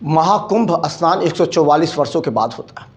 महाकुंभ स्नान 144 वर्षों के बाद होता है।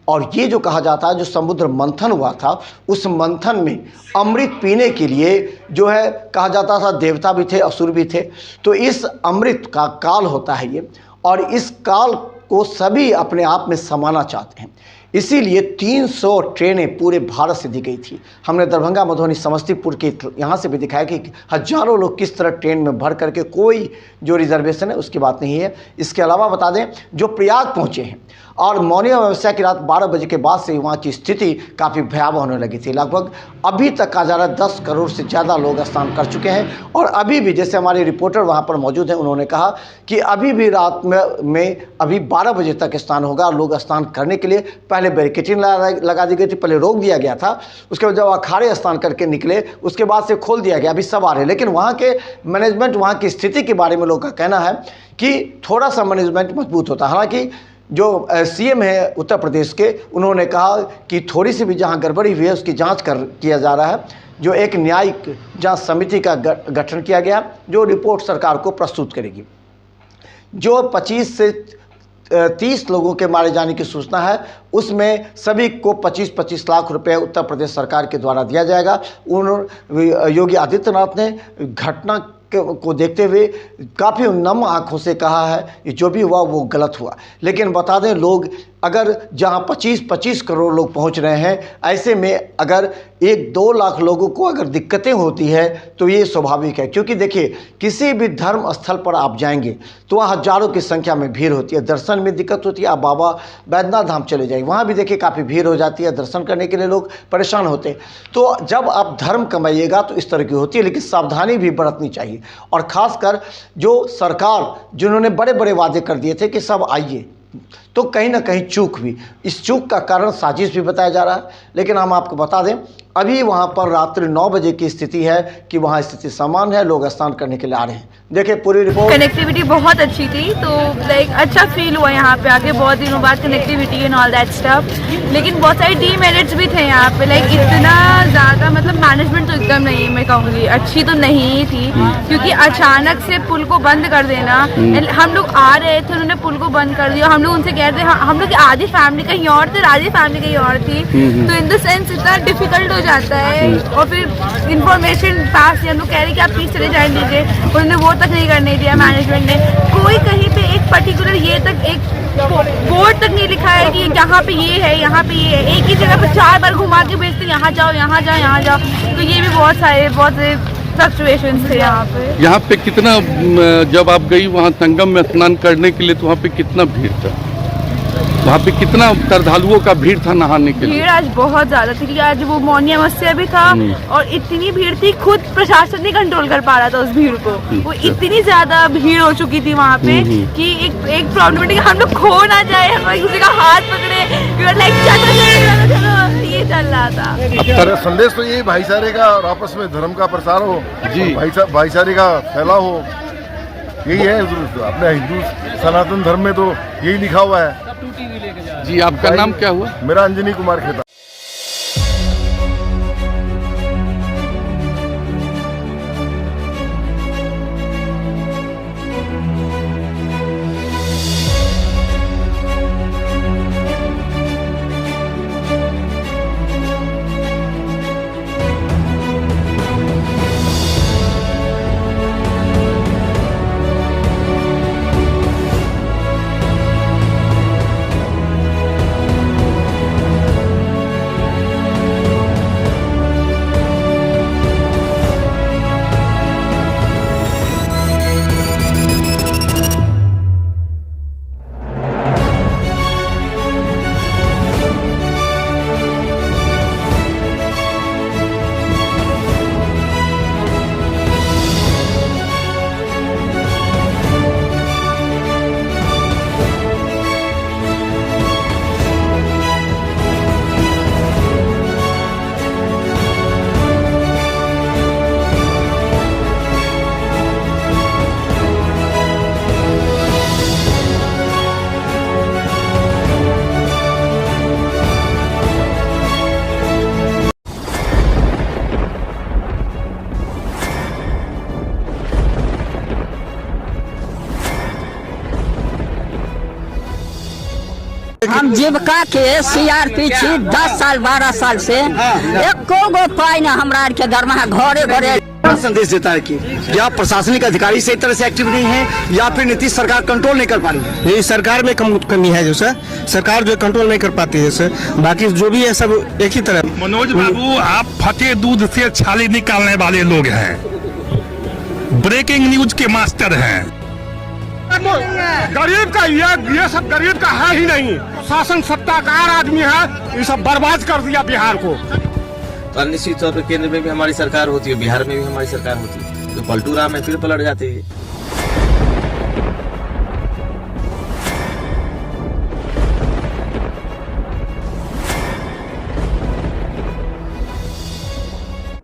और ये जो कहा जाता है, जो समुद्र मंथन हुआ था, उस मंथन में अमृत पीने के लिए जो है कहा जाता था देवता भी थे, असुर भी थे। तो इस अमृत का काल होता है ये, और इस काल को सभी अपने आप में समाना चाहते हैं। इसीलिए 300 ट्रेनें पूरे भारत से दी गई थी। हमने दरभंगा, मधुबनी, समस्तीपुर के यहाँ से भी दिखाया कि हजारों लोग किस तरह ट्रेन में भर करके, कोई जो रिजर्वेशन है उसकी बात नहीं है। इसके अलावा बता दें, जो प्रयाग पहुँचे हैं और मौनी अमावस्या की रात 12 बजे के बाद से वहाँ की स्थिति काफ़ी भयावह होने लगी थी। लगभग अभी तक कहा जा रहा है 10 करोड़ से ज़्यादा लोग स्नान कर चुके हैं। और अभी भी, जैसे हमारे रिपोर्टर वहाँ पर मौजूद हैं, उन्होंने कहा कि अभी भी रात में अभी 12 बजे तक स्नान होगा। लोग स्नान करने के लिए पहले बैरिकेडिंग लगा दी गई थी, पहले रोक दिया गया था। उसके बाद जब अखाड़े स्नान करके निकले, उसके बाद से खोल दिया गया। अभी सब आ रहे हैं, लेकिन वहाँ के मैनेजमेंट, वहाँ की स्थिति के बारे में लोगों का कहना है कि थोड़ा सा मैनेजमेंट मजबूत होता है। हालांकि जो सीएम है उत्तर प्रदेश के, उन्होंने कहा कि थोड़ी सी भी जहां गड़बड़ी हुई है उसकी जांच किया जा रहा है। जो एक न्यायिक जांच समिति का गठन किया गया, जो रिपोर्ट सरकार को प्रस्तुत करेगी। जो 25 से 30 लोगों के मारे जाने की सूचना है, उसमें सभी को 25-25 लाख रुपए उत्तर प्रदेश सरकार के द्वारा दिया जाएगा। योगी आदित्यनाथ ने घटना को देखते हुए काफ़ी नम आंखों से कहा है कि जो भी हुआ वो गलत हुआ। लेकिन बता दें, लोग अगर जहां 25-25 करोड़ लोग पहुंच रहे हैं, ऐसे में अगर 1-2 लाख लोगों को अगर दिक्कतें होती है तो ये स्वाभाविक है। क्योंकि देखिए, किसी भी धर्म स्थल पर आप जाएंगे तो वहाँ हजारों की संख्या में भीड़ होती है। दर्शन में दिक्कत होती है। आप बाबा बैद्यनाथ धाम चले जाइए, वहाँ भी देखिए काफ़ी भीड़ हो जाती है, दर्शन करने के लिए लोग परेशान होते हैं। तो जब आप धर्म कमाइएगा तो इस तरह की होती है, लेकिन सावधानी भी बरतनी चाहिए। और ख़ासकर जो सरकार, जिन्होंने बड़े बड़े वादे कर दिए थे कि सब आइए, तो कहीं ना कहीं चूक हुई। इस चूक का कारण साजिश भी बताया जा रहा है। लेकिन हम आपको बता दें, अभी वहाँ पर रात्रि 9 बजे की स्थिति है कि वहाँ स्थिति सामान्य है, लोग स्नान करने के लिए आ रहे हैं। देखिए पूरी रिपोर्ट। कनेक्टिविटी बहुत अच्छी थी, तो लाइक अच्छा फील हुआ यहाँ पे आके, बहुत दिनों बाद connectivity and all that stuff. लेकिन बहुत सारे डीमेरिट्स भी थे यहाँ पे, लाइक इतना ज़्यादा मतलब मैनेजमेंट तो एकदम नहीं, मैं कहूँगी अच्छी तो नहीं थी। क्योंकि अचानक से पुल को बंद कर देना, हम लोग आ रहे थे, उन्होंने पुल को बंद कर दिया। हम लोग उनसे कह रहे थे, हम लोग आधी फैमिली कहीं और थे, आधी फैमिली कहीं और थी। तो इन द सेंस इतना डिफिकल्ट हो जाता है। और फिर इंफॉर्मेशन पास, हम लोग कह रहे कि आप प्लीज चले जाने दीजिए, उन्होंने वो तक नहीं करने दिया मैनेजमेंट ने। कोई कहीं पे एक पर्टिकुलर ये तक एक बोर्ड तक नहीं लिखा है कि यहाँ पे ये है, यहाँ पे ये है। एक ही जगह पर 4 बार घुमा के भेजते, यहाँ जाओ, यहाँ जाओ, यहाँ जाओ। तो ये भी बहुत सारे फ्लक्चुएशंस थे यहाँ पे। यहाँ पे कितना, जब आप गई वहाँ संगम में स्नान करने के लिए, तो वहाँ पे कितना भीड़ था? वहाँ पे कितना श्रद्धालुओं का भीड़ था नहाने के लिए? भीड़ आज बहुत ज्यादा थी। आज वो मौनी अमावस्या भी था और इतनी भीड़ थी, खुद प्रशासन नहीं कंट्रोल कर पा रहा था उस भीड़ को। वो इतनी ज्यादा भीड़ हो चुकी थी वहाँ पे कि एक प्रॉब्लम है कि हम लोग खो ना जाए, हम एक दूसरे का हाथ पकड़े, लाइक चलो ये चल रहा था। अब संदेश तो यही भाईचारे का और आपस में धर्म का प्रसार हो जी, भाईचारे का फैलाव हो, यही है। अपने हिंदू सनातन धर्म में तो यही लिखा हुआ है जी। आपका नाम क्या हुआ? मेरा अंजनी कुमार खेता। हम जीविका के सीआरपी छी 10 साल 12 साल से एको गो पाई न हमरा आर के दरमाहा घरे घरे। संदेश देता है कि या प्रशासनिक अधिकारी सही तरह से एक्टिव नहीं है या फिर नीतीश सरकार कंट्रोल नहीं कर पा रही है। ये सरकार में कमी है जो सर, सरकार जो कंट्रोल नहीं कर पाती है सर, बाकी जो भी है सब एक ही तरह। मनोज बाबू, आप फटे दूध से छाली निकालने वाले लोग हैं, ब्रेकिंग न्यूज के मास्टर हैं। गरीब का ये सब गरीब का है ही नहीं, शासन सत्ताकार आदमी है, ये सब बर्बाद कर दिया बिहार को। तो निश्चित तौर पर केंद्र में भी हमारी सरकार होती है, बिहार में भी हमारी सरकार होती है, तो पलटू राम है फिर पलट जाते हैं।